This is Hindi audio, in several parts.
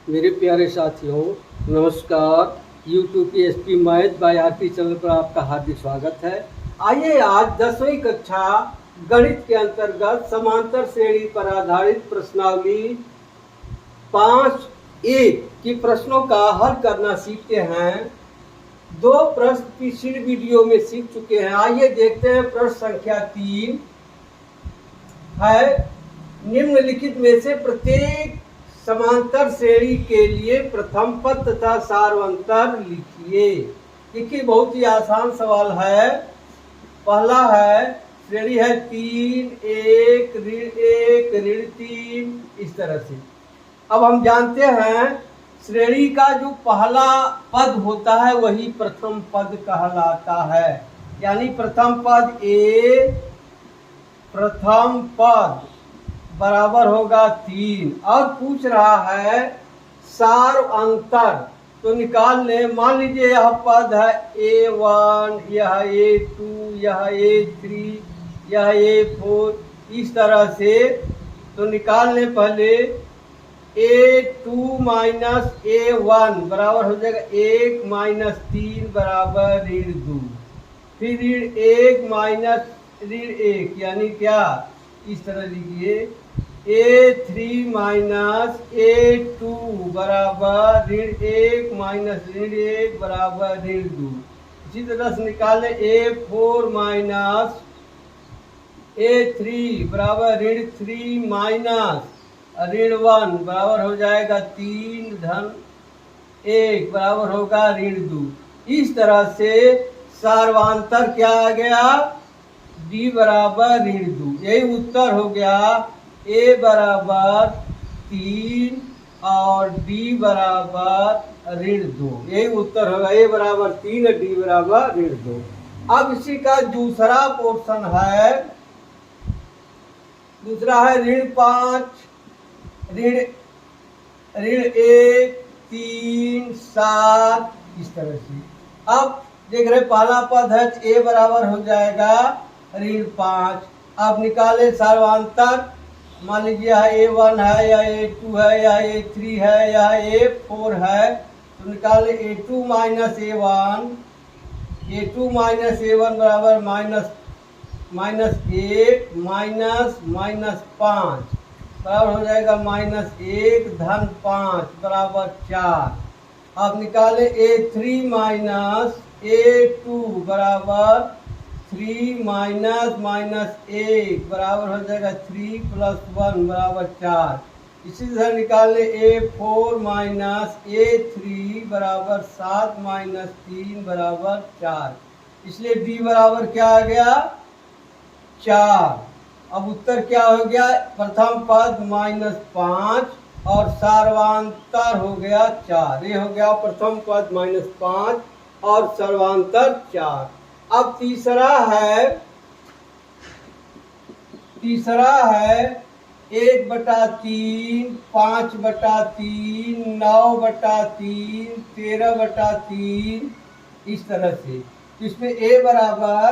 मेरे प्यारे साथियों, नमस्कार। यूट्यूब की SP math by RP channel पर आपका हार्दिक स्वागत है। आइए आज 10वीं कक्षा गणित के अंतर्गत समांतर श्रेणी पर आधारित प्रश्नावली 5A की प्रश्नों का हल करना सीखते हैं। दो प्रश्न पिछली वीडियो में सीख चुके हैं। आइए देखते हैं। प्रश्न संख्या 3 है, निम्नलिखित में से प्रत्येक समांतर श्रेणी के लिए प्रथम पद तथा सारवंतर लिखिए। देखिए, बहुत ही आसान सवाल है। पहला है, श्रेणी है 3, 1, ऋण 1, ऋण 3, इस तरह से। अब हम जानते हैं श्रेणी का जो पहला पद होता है वही प्रथम पद कहलाता है। यानी प्रथम पद ए, प्रथम पद बराबर होगा 3। और पूछ रहा है सार अंतर, तो निकाल ले। मान लीजिए यह पद है A1, यह A2, यह A3, यह A4, इस तरह से। तो निकाल ले पहले। A2 माइनस A1 बराबर हो जाएगा 1 माइनस 3 बराबर ऋण 2। फिर ऋण 1 माइनस ऋण 1 यानी क्या, इस तरह लिखिए A3 माइनस A2 बराबर ऋण 1 माइनस ऋण 1 बराबर ऋण 2। इसी तरह से निकालें A4 माइनस A3 बराबर ऋण 3 माइनस ऋण 1 बराबर हो जाएगा 3 धन 1 बराबर होगा ऋण 2। इस तरह से सार्वांतर क्या आ गया, D बराबर ऋण 2। यही उत्तर हो गया। A बराबर 3 और D बराबर ऋण 2। यही उत्तर होगा। A बराबर 3 और D बराबर ऋण 2। अब इसी का दूसरा पोर्शन है। दूसरा है ऋण 5, ऋण 1, 3, 7, इस तरह से। अब देख रहे पहला पद है, A बराबर हो जाएगा ऋण 5। अब निकाले सार्वांतर। मान लीजिए यह A1 है, या A2 है, या A3 है, या A4 है। तो निकाले A2 minus A1, A2 minus A1 बराबर माइनस 1 माइनस 5 बराबर हो जाएगा -1 धन 5 बराबर 4। अब निकाले A3 माइनस A2 बराबर 3 माइनस 1 बराबर हो जाएगा 3 प्लस 1 बराबर 4। इसी तरह निकाले A4 माइनस A3 बराबर 7 माइनस 3 बराबर 4। इसलिए D बराबर क्या आ गया, 4। अब उत्तर क्या हो गया, प्रथम पद -5 और सार्वांतर हो गया 4। ये हो गया प्रथम पद -5 और सर्वांतर 4। अब तीसरा है 1/3, 5/3, 9/3, 13/3, इस तरह से। इसमें A बराबर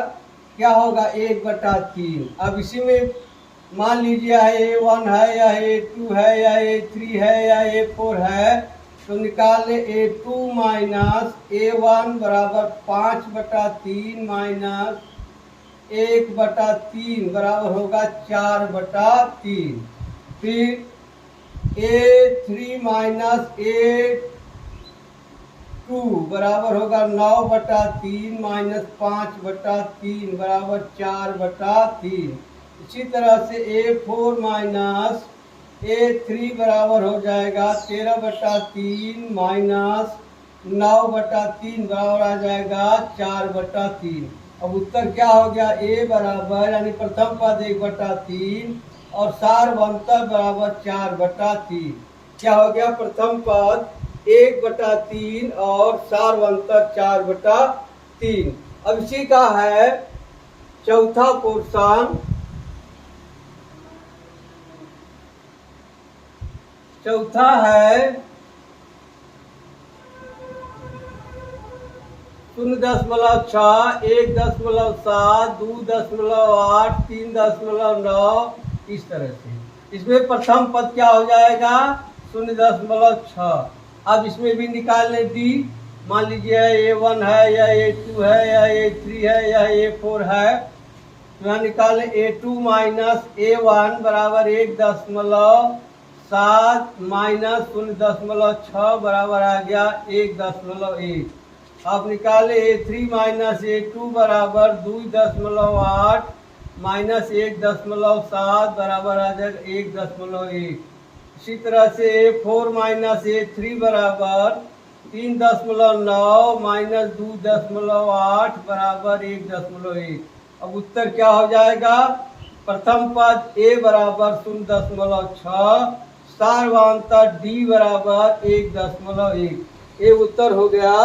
क्या होगा, 1/3। अब इसी में मान लीजिए A1 है, या A2 है, या A3 है, या A4 है। तो निकाल ले A2 माइनस A1 बराबर 5/3 माइनस 1/3 बराबर होगा 4/3। फिर A3 माइनस A2 बराबर होगा 9/3 माइनस 5/3 बराबर 4/3। इसी तरह से A4 माइनस A3 बराबर हो जाएगा 13/3 माइनस 9/3 बराबर आ जाएगा 4/3। अब उत्तर क्या हो गया, A बराबर यानी प्रथम पद 1/3 और सारवंतर बराबर 4/3। क्या हो गया, प्रथम पद 1/3 और सारवंतर 4/3। अब इसी का है चौथा पोर्शन। चौथा है 0.6, 1.7, 2.8, 3.9, इस तरह से। इसमें प्रथम पद क्या हो जाएगा, 0.6। अब इसमें भी निकाल लें डी। मान लीजिए A1 है या A2 है या A3 है या A4 है, तो यहाँ निकालें A2 माइनस A1 बराबर 1.7 माइनस 0.6 बराबर आ गया 1.1। अब निकालें A3 माइनस A2 बराबर 2.8 माइनस 1.7 बराबर आ जाएगा 1.1। इसी तरह से A4 माइनस A3 बराबर 3.9 माइनस 2.8 बराबर 1.1। अब उत्तर क्या हो जाएगा? प्रथम पद A बराबर 0.6, सार्वधातुक D बराबर 1.1। ये उत्तर हो गया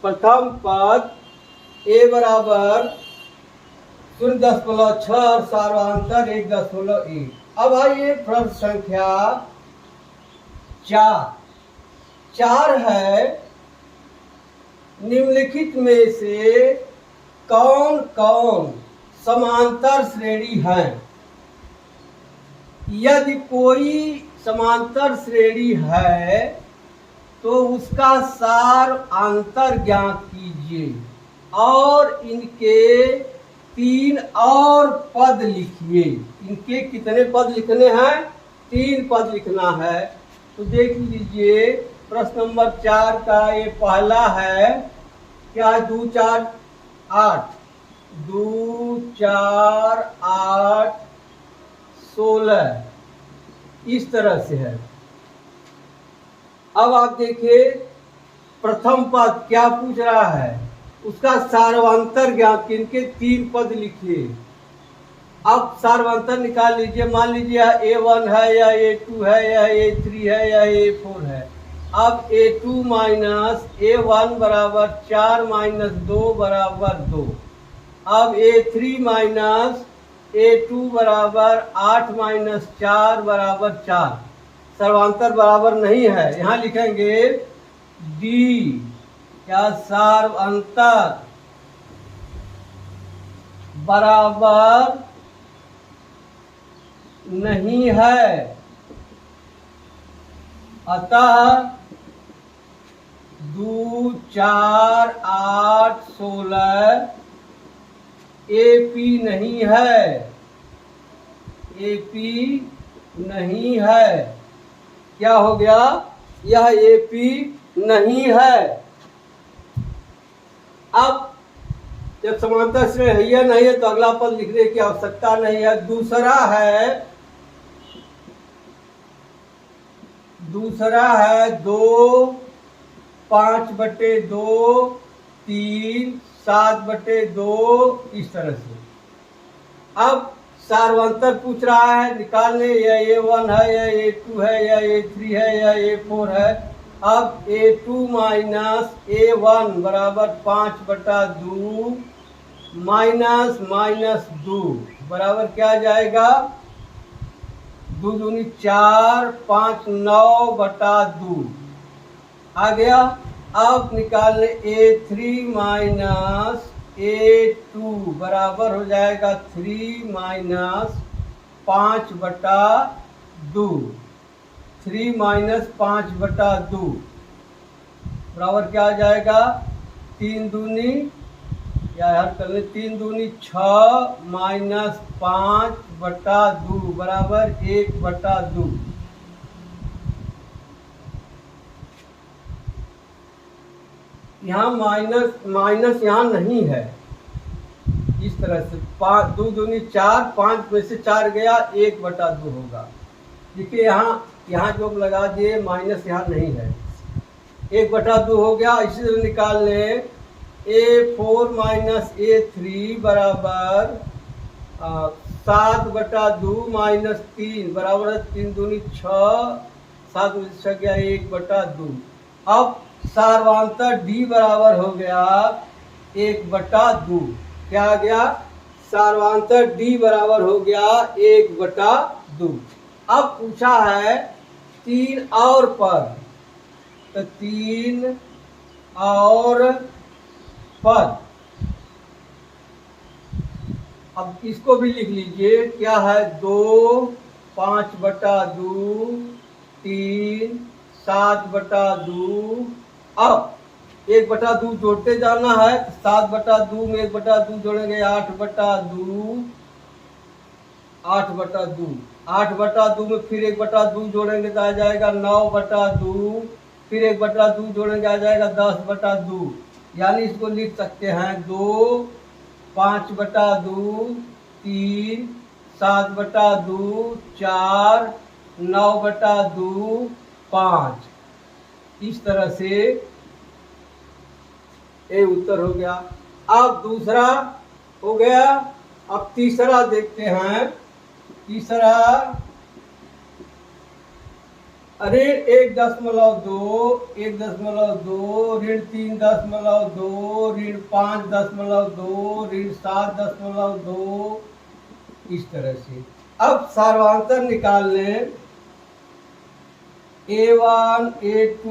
प्रथम पद A बराबर 0.6 और सार्वधातुक 1.1। अब आइए प्रश्न संख्या 4 है, निम्नलिखित में से कौन कौन समांतर श्रेणी है? यदि कोई समांतर श्रेणी है तो उसका सार अंतर ज्ञात कीजिए और इनके 3 और पद लिखिए। इनके कितने पद लिखने हैं? 3 पद लिखना है। तो देख लीजिए प्रश्न नंबर 4 का ये पहला है, क्या 2 4 8, 2 4 8 16 इस तरह से है। अब आप देखिए प्रथम पद क्या पूछ रहा है, उसका सार्वंतर ज्ञात कीजिए, इनके 3 पद लिखिए। अब सार्वंतर निकाल लीजिए। मान लीजिए A1 है या A2 है या A3 है या A4 है। अब A2 माइनस A1 बराबर 4 माइनस 2 बराबर 2। अब A3 माइनस A2 बराबर 8 माइनस 4 बराबर 4। सर्वांतर बराबर नहीं है, यहाँ लिखेंगे D। क्या सर्वांतर बराबर नहीं है, अतः 2 4 8 16 AP नहीं है, AP नहीं है। क्या हो गया? यह AP नहीं है। अब जब समांतर श्रेणी है या नहीं है तो अगला पद लिखने की आवश्यकता नहीं है। दूसरा है 2 5/2 3 7/2 इस तरह से। अब सार्वंतर पूछ रहा है, निकालने या A1 है या A2 है या A3 है या A4 है। अब A2 माइनस A1 बराबर 5/2 माइनस 2 बराबर क्या जाएगा? 2 दूनी 4 5 9/2 आ गया। अब निकालने A3 माइनस A2 बराबर हो जाएगा 3 माइनस 5/2। 3 माइनस 5/2 बराबर क्या आ जाएगा? 3 दूनी या हर कर ले 3 दूनी 6 माइनस 5/2 बराबर 1/2। यहाँ माइनस यहाँ नहीं है। इस तरह से 2 दूनी 4, 5 में से 4 गया 1/2 होगा। देखिए यहाँ जो लगा दिए माइनस यहाँ नहीं है, 1/2 हो गया। इसी तरह निकाल लें A4 माइनस A3 बराबर 7/2 माइनस 3 बराबर 3 दूनी 6, 7 में से 6 गया 1/2। अब सार्वंतर D बराबर हो गया 1/2। क्या आ गया? सार्वंतर D बराबर हो गया 1/2। अब पूछा है 3 और पद, तो 3 और पद। अब इसको भी लिख लीजिए। क्या है? 2 5/2 3 7/2। अब 1/2 जोड़ते जाना है, 7/2 में 1/2 जोड़ेंगे 8/2। 8/2 8/2 में फिर 1/2 जोड़ेंगे तो आ जाएगा 9/2। फिर 1/2 जोड़ेंगे आ जाएगा 10/2। यानी इसको लिख सकते हैं 2 5/2 3 7/2 4 9/2 5। इस तरह से ये उत्तर हो गया। अब दूसरा हो गया। अब तीसरा देखते हैं। तीसरा ऋण 1.2 1.2 ऋण 3.2 ऋण 5.2 ऋण 7.2। इस तरह से अब सार्वंतर निकाल लें। A1 A2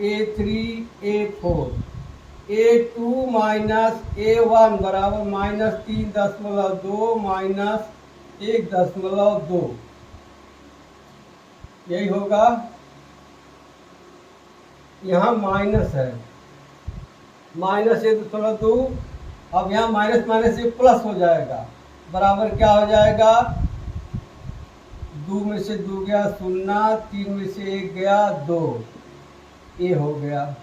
A3 A4। A2 minus A1 बराबर -3.2 -1.2। यही होगा। यहाँ माइनस है, -1.2। अब यहाँ माइनस माइनस से प्लस हो जाएगा, बराबर क्या हो जाएगा? 2 में से 2 गया 0, 3 में से 1 गया 2। ये हो गया।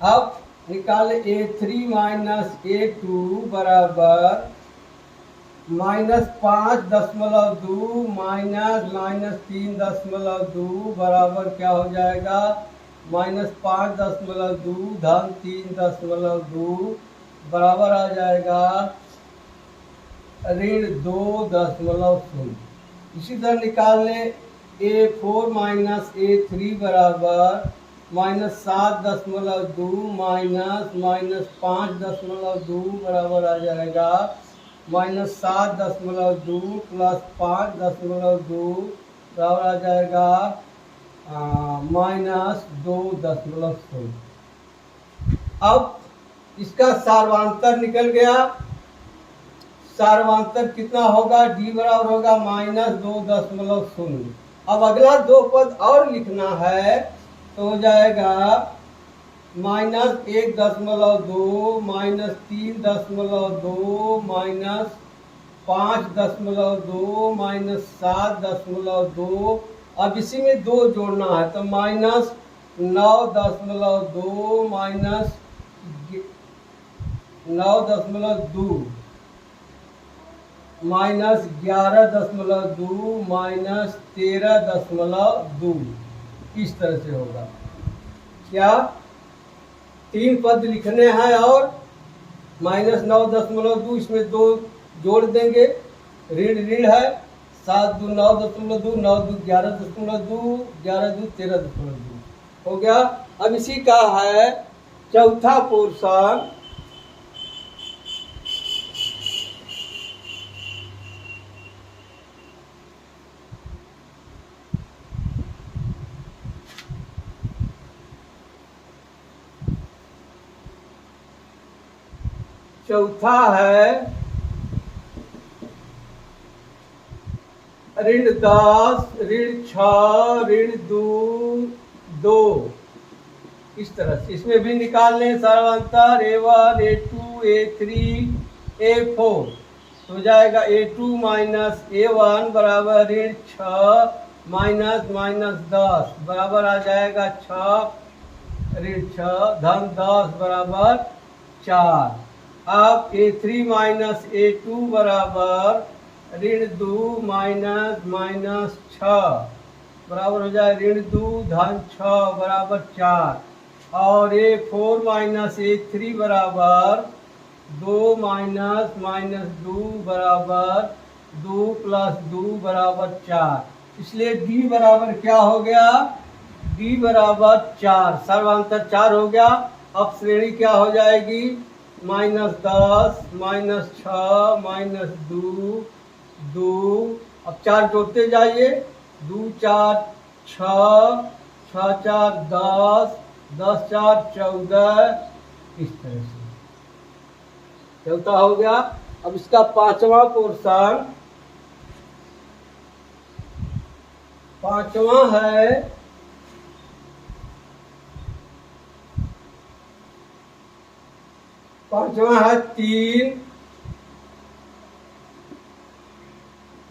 अब निकाले A3 माइनस A2 बराबर -5.2 -3.2 बराबर क्या हो जाएगा? -5.2 धन 3.2 बराबर आ जाएगा ऋण 2.0। इसी तरह निकाल लें। A4 माइनस A3 बराबर -7.2 -5.2 बराबर आ जाएगा -7.2 प्लस 5.2 बराबर आ जाएगा -2.0। अब इसका सार्वंतर निकल गया। सार्वंतर कितना होगा? D बराबर होगा -2.0। अब अगला 2 पद और लिखना है तो हो जाएगा -1.2 -3.2 -5.2 -7.2। अब इसी में 2 जोड़ना है तो -9.2 -9.2 -11.2 -13.2। इस तरह से होगा। क्या 3 पद लिखने हैं और -9.2 इसमें 2 जोड़ देंगे। ऋण ऋण है, 7 2 9.2 9 2 11.2 11 2 13.2 हो गया। अब इसी का है चौथा पोर्शन। चौथा है ऋण 10 ऋण 6 ऋण 2। इस तरह से इसमें भी निकाल लें सार्वंतर। A1 A2 A3 A4 तो हो जाएगा A2 माइनस A1 बराबर ऋण 6 -10 बराबर आ जाएगा 6 ऋण 6 धन 10 बराबर 4। अब A3 माइनस A2 बराबर ऋण 2 -6 बराबर हो जाए ऋण 2 धन 6 बराबर 4। और A4 माइनस A3 बराबर 2 -2 बराबर 2 + 2 बराबर 4। इसलिए D बराबर क्या हो गया? D बराबर 4। सर्वांतर 4 हो गया। अब श्रेणी क्या हो जाएगी? -10 -6 -2 2। अब 4 जोड़ते जाइए। 2 4 6 6 4 10 10 4 14। इस तरह से चौथा हो गया। अब इसका 5वां पोर्शन पांचवा है तीन,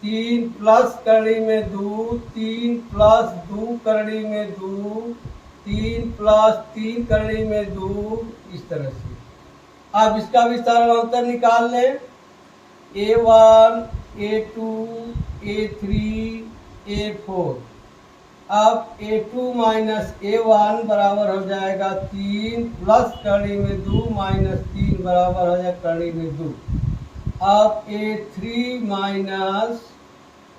तीन प्लस करड़ी में दो, तीन प्लस दो करड़ी में दो, तीन प्लस तीन करड़ी में दो, इस तरह से। अब इसका भी सारांतर निकाल लें। A1, A2, A3, A4। अब A2 माइनस A1 बराबर हो जाएगा 3 प्लस करड़ी में 2 माइनस 3 बराबर हो जाएगा करड़ी में 2। अब A3 माइनस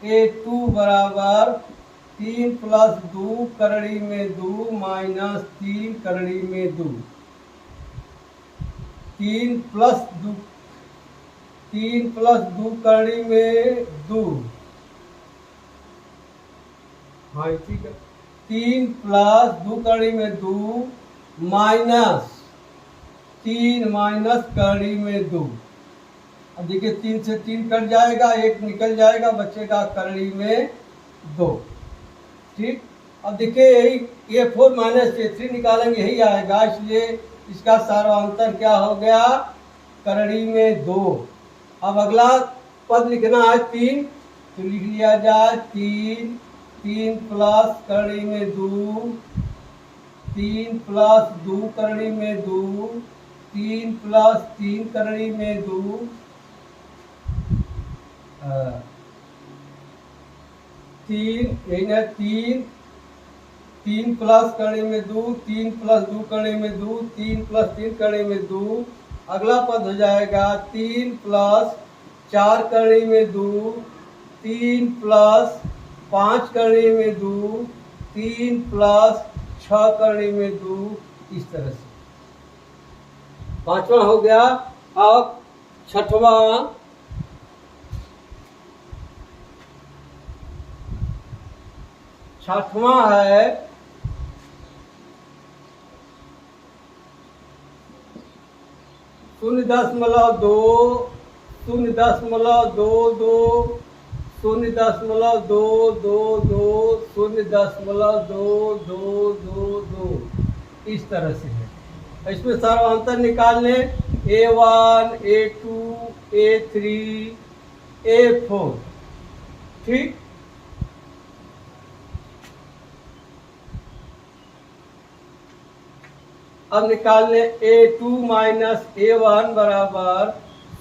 A2 बराबर 3 प्लस 2 करड़ी में 2 माइनस 3 करड़ी में 2। 3 प्लस 2 करड़ी में 2। हाँ ठीक है। 3 प्लस 2 करड़ी में 2 माइनस 3 माइनस करड़ी में 2। अब देखिए 3 से 3 कट जाएगा, 1 निकल जाएगा, बचेगा करड़ी में 2। ठीक। अब देखिए यही A4 माइनस A3 निकालेंगे, यही आएगा, इसलिए इसका सारांतर क्या हो गया, करड़ी में 2। अब अगला पद लिखना है 3, तो लिख लिया जाए 3 प्लस करड़ी में 2, 3 प्लस 2 करड़ी में 2, 3 प्लस 3 करड़ी में 2, 3 प्लस करड़ी में 2, 3 प्लस 2 करड़ी में 2, 3 प्लस 3 करड़ी में 2। अगला पद हो जाएगा 3 प्लस 4 करड़ी में 2, 3 प्लस 5 करड़ी में 2, 3 प्लस 6 करड़ी में 2, इस तरह से। पांचवा हो गया। अब छठवां है 0.2, 0.22, 0.222, 0.222, इस तरह से है। इसमें सारांतर निकाल लें। A1, A2, A3, A4। ठीक। अब निकाल लें A2 माइनस A1 बराबर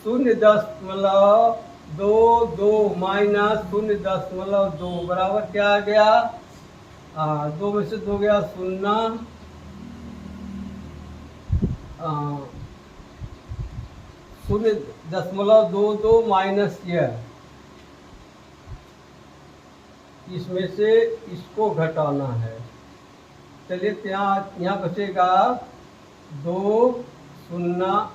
0.22 माइनस 0.2 बराबर क्या आ गया, 2 में से 2 गया 0, 0.22 माइनस यह, इसमें से इसको घटाना है। चलिए यहाँ बचेगा 2 0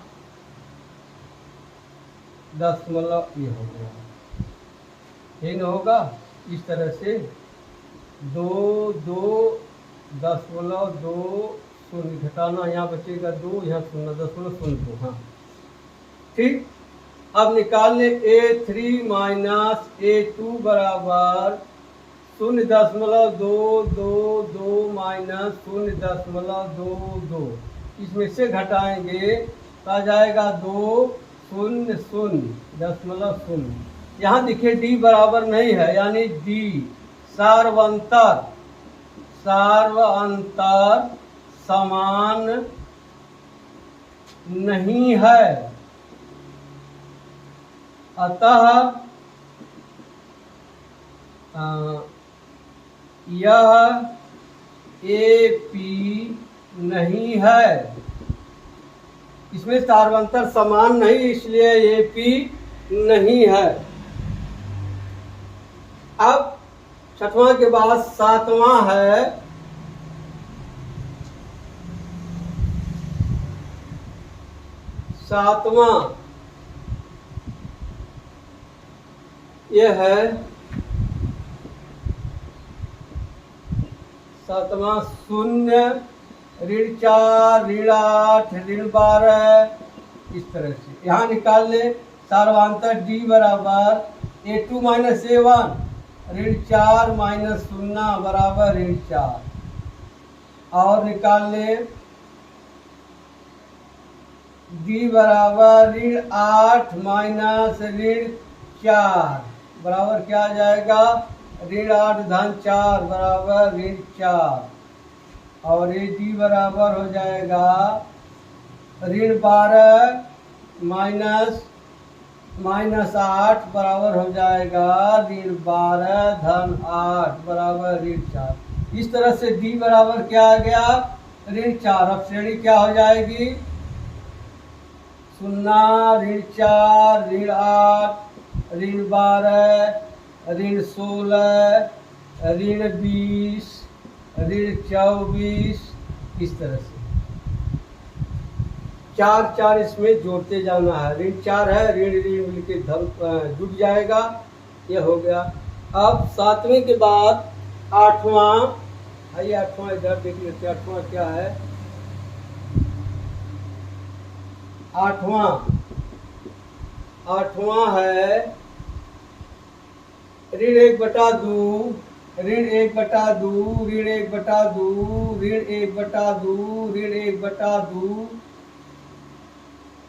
दशमलव, ये हो गया, ये न होगा, इस तरह से 2 2.2 शून्य घटाना, यहाँ बचेगा 2, यहाँ 0.02। हाँ ठीक। अब निकाल ले A3 माइनस A2 बराबर 0.222 माइनस 0.22, इसमें से घटाएंगे तो आ जाएगा 2.00.0। यहाँ देखिए D बराबर नहीं है, यानी D सार्वंतर समान नहीं है, अतः यह AP नहीं है। इसमें सार्वंतर समान नहीं, इसलिए AP नहीं है। अब छठवां के बाद सातवां है 7वां, यह है 7वां 0, ऋण 4, ऋण 8, ऋण 12, इस तरह से। यहाँ निकाल ले सार्वंतर D बराबर A2 माइनस A1, ऋण 4 माइनस 0 बराबर ऋण 4। और निकाल ले डी बराबर ऋण 8 माइनस ऋण 4 बराबर क्या आ जाएगा, ऋण 8 धन 4 बराबर ऋण 4। और ये डी बराबर हो जाएगा ऋण 12 माइनस 8 बराबर हो जाएगा ऋण 12 धन 8 बराबर ऋण 4। इस तरह से डी बराबर क्या आ गया, ऋण 4। अब श्रेणी क्या हो जाएगी, 0 ऋण 4 ऋण 8 ऋण 12 ऋण 16 ऋण 20 ऋण 24। इस तरह से 4 इसमें जोड़ते जाना है। ऋण 4 है, ऋण ऋण मिलके धन जुट जाएगा, ये हो गया। अब 7वें के बाद 8वां, आइए 8वां इधर देख लेते हैं। 8वां क्या है, 8वां है ऋण 1/2 ऋण 1/2 ऋण 1/2 ऋण 1/2 ऋण 1/2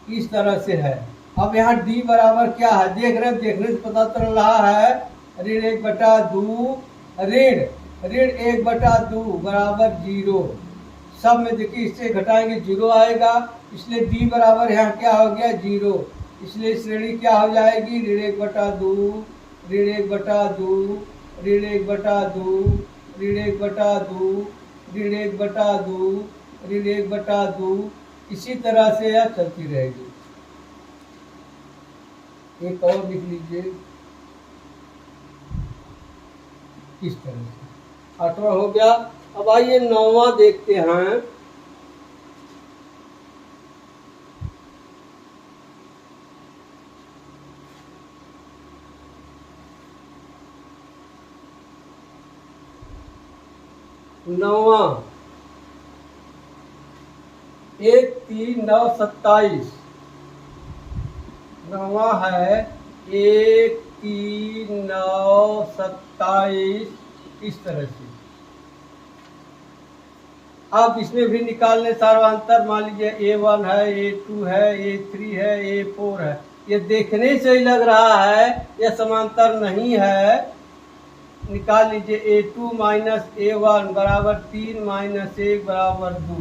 इस तरह से है। अब यहाँ डी बराबर क्या है, देख रहे हैं, देखने से पता चल रहा है ऋण 1/2 ऋण 1/2 बराबर 0। सब में देखिए इससे घटाएंगे 0 आएगा, इसलिए डी बराबर यहाँ क्या हो गया, 0। इसलिए श्रेणी क्या हो जाएगी, ऋण 1/2 ऋण 1/2 ऋण 1/2 ऋण 1/2 ऋण 1/2 ऋण 1/2। इसी तरह से यह चलती रहेगी। एक और लिख लीजिए इस तरह से। 8वां हो गया। अब आइए 9वां देखते हैं। नौवां 1 3 9 27। नौवां है 1 3 9 27 इस तरह से। अब इसमें भी निकाल लें सार्वंतर। मान लीजिए A1 है, A2 है, A3 है, A4 है। ये देखने से ही लग रहा है यह समांतर नहीं है। निकाल लीजिए A2 माइनस A1 बराबर 3 माइनस 1 बराबर 2।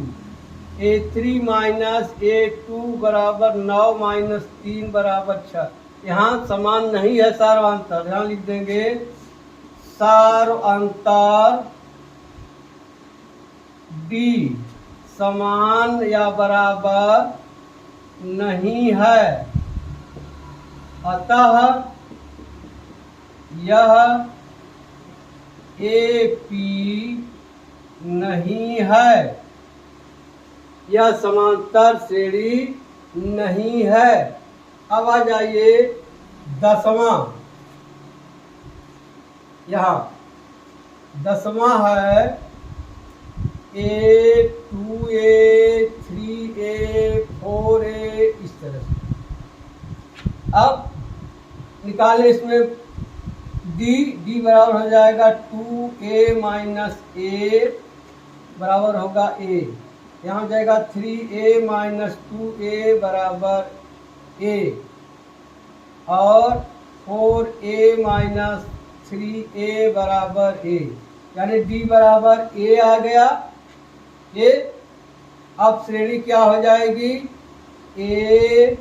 A3 माइनस A2 बराबर 9 माइनस 3 बराबर 6। यहाँ समान नहीं है सार्वंतर। यहाँ लिख देंगे सार्वंतर D समान या बराबर नहीं है, अतः यह AP नहीं है, यह समांतर श्रेणी नहीं है। अब आ जाइए 10वां। यहाँ 10वां है A 2A 3A 4A इस तरह से। अब निकाले इसमें डी बराबर हो जाएगा 2A माइनस A बराबर होगा A। यहाँ हो जाएगा 3A माइनस 2A बराबर A और 4A माइनस 3A बराबर A, यानी D बराबर A आ गया। ये अब श्रेणी क्या हो जाएगी, A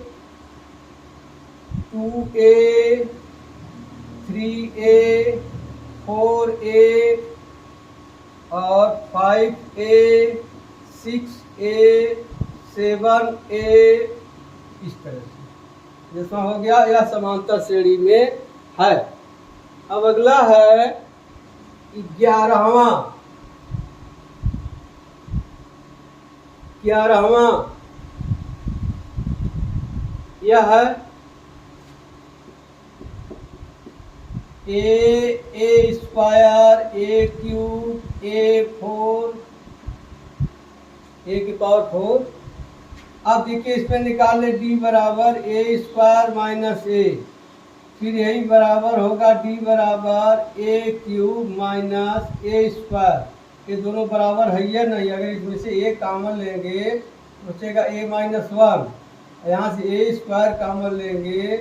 2A 3A 4A और 5A 6A 7A इस तरह से। जिसमें हो गया यह समांतर श्रेणी में है। अब अगला है 11वां। 11वां यह है A square A cube A4 A की पावर 4। अब देखिए इसमें निकाल ले D बराबर A स्क्वायर माइनस A। फिर यही बराबर होगा डी बराबर ए क्यूब माइनस ए स्क्वायर। ये दोनों बराबर है या नहीं? अगर इसमें से ए कॉमन लेंगे बचेगा ए माइनस वन, यहाँ से ए स्क्वायर कॉमन लेंगे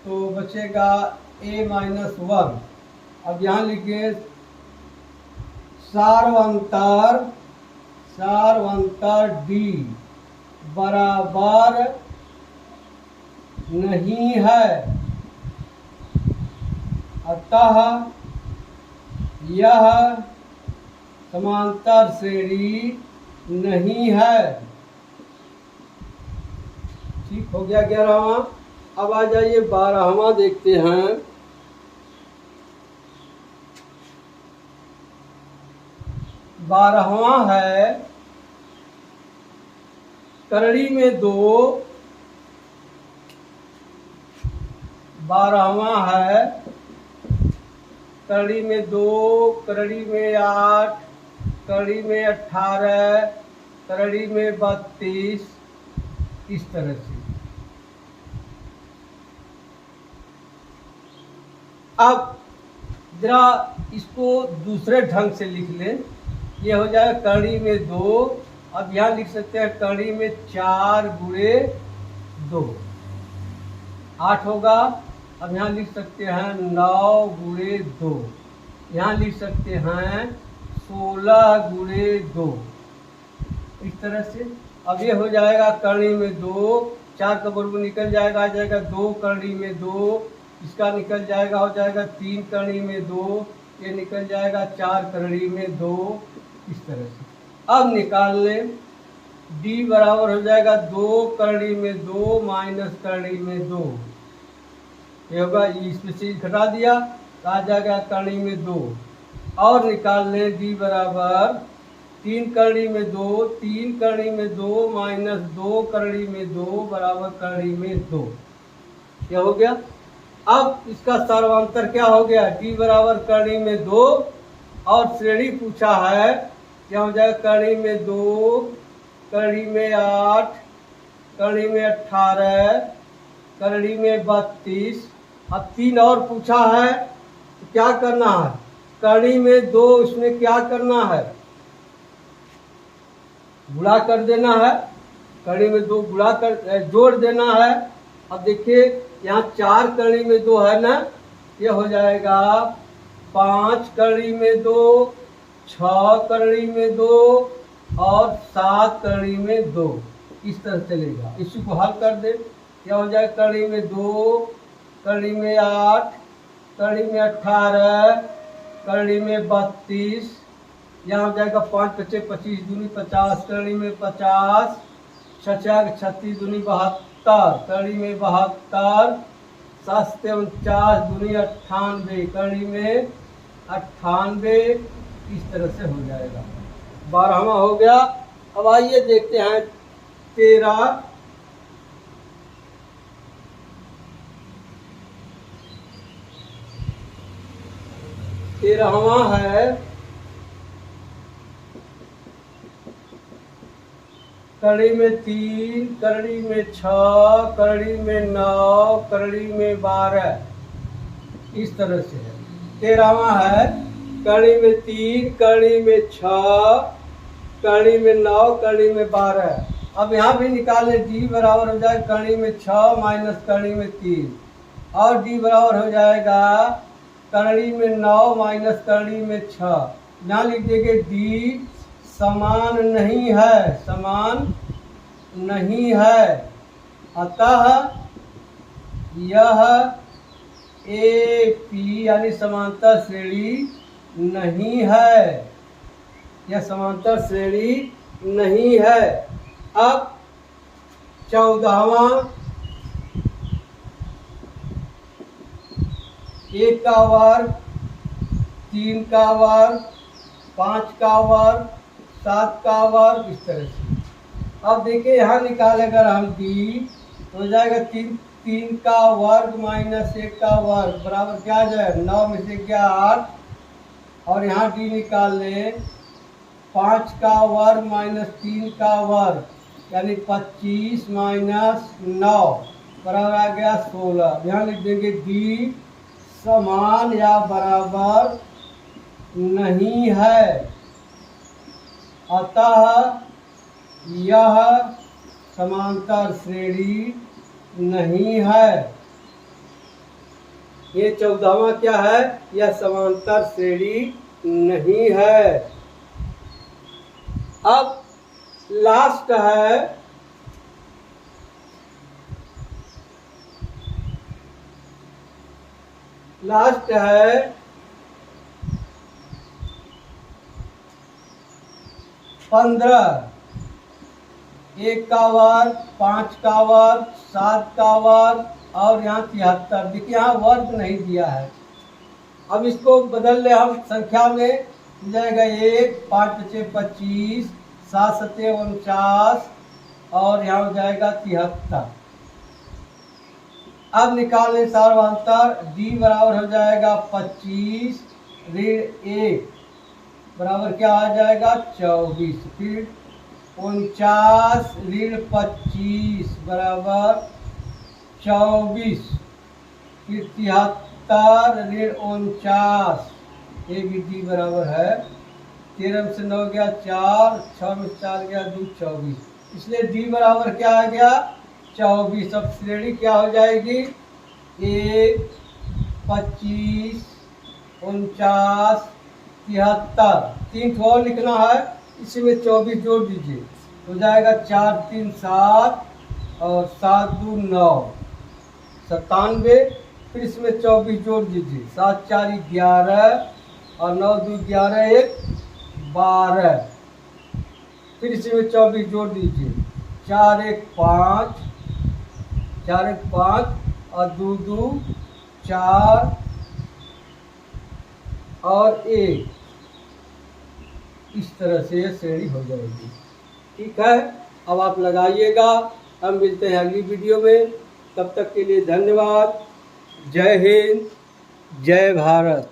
तो बचेगा ए माइनस वन। अब यहाँ लिखिए सार्वंतर डी बराबर नहीं है, अतः यह समांतर श्रेणी नहीं है। ठीक हो गया 11वां। अब आ जाइए 12वां देखते हैं। 12वां है करड़ी में 2, 12वां है करड़ी में 2, करड़ी में 8, करड़ी में 18, करड़ी में 32, इस तरह से। अब जरा इसको दूसरे ढंग से लिख लें। ये हो जाएगा करड़ी में 2, अब यहाँ लिख सकते हैं करड़ी में 4 गुणे 2, 8 होगा। अब यहाँ लिख सकते हैं 9 गुणे 2, यहाँ लिख सकते हैं 16 गुणे 2, इस तरह से। अब ये हो जाएगा करड़ी में 2, 4 का वर्ग निकल जाएगा, आ जाएगा 2 करड़ी में 2, इसका निकल जाएगा, हो जाएगा 3 करड़ी में 2, ये निकल जाएगा 4 करड़ी में 2, इस तरह से। अब निकाल लें d बराबर हो जाएगा 2 करड़ी में 2 माइनस करड़ी में 2, ये होगा, इसमें से घटा दिया तो आ जाएगा करड़ी में 2। और निकाल लें d बराबर 3 करड़ी में 2, 3 करड़ी में 2 माइनस 2 करड़ी में 2 बराबर करड़ी में 2, क्या हो गया। अब इसका सर्वांतर क्या हो गया, d बराबर करड़ी में 2 और श्रेणी पूछा है, क्या हो जाएगा करड़ी में 2, करड़ी में 8, करड़ी में 18, करड़ी में 32। अब 3 और पूछा है तो क्या करना है, करड़ी में 2 इसमें क्या करना है, गुणा कर देना है, करड़ी में 2 गुणा कर जोड़ देना है। अब देखिए यहाँ 4 करड़ी में 2 है ना, ये हो जाएगा 5 करड़ी में 2, 6 करड़ी में 2 और 7 करड़ी में 2, इस तरह चलेगा। इसी को हल कर दे, क्या हो जाएगा करड़ी में 2, करड़ी में 8, करड़ी में 18, करड़ी में 32, यहाँ हो जाएगा 5 बचे 25 दूनी 50, करड़ी में 50, 36 दूनी 72, करड़ी में 72, 7 49 दूनी 98, करड़ी में 98, इस तरह से हो जाएगा। 12वां हो गया। अब आइए देखते हैं 13वां है करड़ी में 3, करड़ी में 6, करड़ी में 9, करड़ी में 12, इस तरह से है। 13वां है करड़ी में 3, करड़ी में 6, करड़ी में 9, करड़ी में 12। अब यहाँ भी निकालें, d बराबर हो जाएगा करड़ी में 6 माइनस करड़ी में 3, और d बराबर हो जाएगा करड़ी में 9 माइनस करड़ी में 6। यहाँ लिख देंगे d समान नहीं है, समान नहीं है, अतः यह AP यानी समांतर श्रेणी नहीं है, यह समांतर श्रेणी नहीं है। अब 14वां 1 का वर्ग, 3 का वर्ग, 5 का वर्ग, 7 का वर्ग, इस तरह से। अब देखिए यहाँ निकाले अगर हम d तो हो जाएगा 3 का वर्ग माइनस 1 का वर्ग बराबर क्या आ जाएगा, 9 में से क्या 8, और यहाँ d निकाल लें 5 का वर्ग माइनस 3 का वर्ग यानी 25 माइनस 9, बराबर आ गया 16। यहाँ लिख देंगे डी समान या बराबर नहीं है, अतः यह समांतर श्रेणी नहीं है। ये 14वां क्या है? यह समांतर श्रेणी नहीं है। अब लास्ट है लास्ट है 15। 1 का वर्ग, 5 का वर्ग, 7 का वर्ग और यहाँ 73। देखिए यहाँ वर्ग नहीं दिया है। अब इसको बदल ले हम संख्या में, हो जाएगा 1, 5 × 5 = 25, 7 × 7 = 49 और यहाँ हो जाएगा 73। अब निकालें सार्वधातुक। डी बराबर हो जाएगा 25 ऋण 1 बराबर क्या आ जाएगा 24। फिर 49 ऋण 25 बराबर 24। फिर 73 ऋण 49, ये भी डी बराबर है 13 से 9 गया 4, 6 में 4 गया 2, 24। इसलिए डी बराबर क्या आ गया 24। अब श्रेणी क्या हो जाएगी 1, 25, 49, 73। 3 और लिखना है, इसी में 24 जोड़ दीजिए, हो जाएगा 4, 3, 7 और 7, 2, 9, 97। फिर इसमें 24 जोड़ दीजिए, 7, 4, 11 और 9, 2, 11, 1, 12। फिर इसमें 24 जोड़ दीजिए, 4, 1, 5, 4, 1, 5 और 2, 2, 4 और 1। इस तरह से ये श्रेणी हो जाएगी। ठीक है, अब आप लगाइएगा। हम मिलते हैं अगली वीडियो में, तब तक के लिए धन्यवाद। जय हिंद, जय भारत।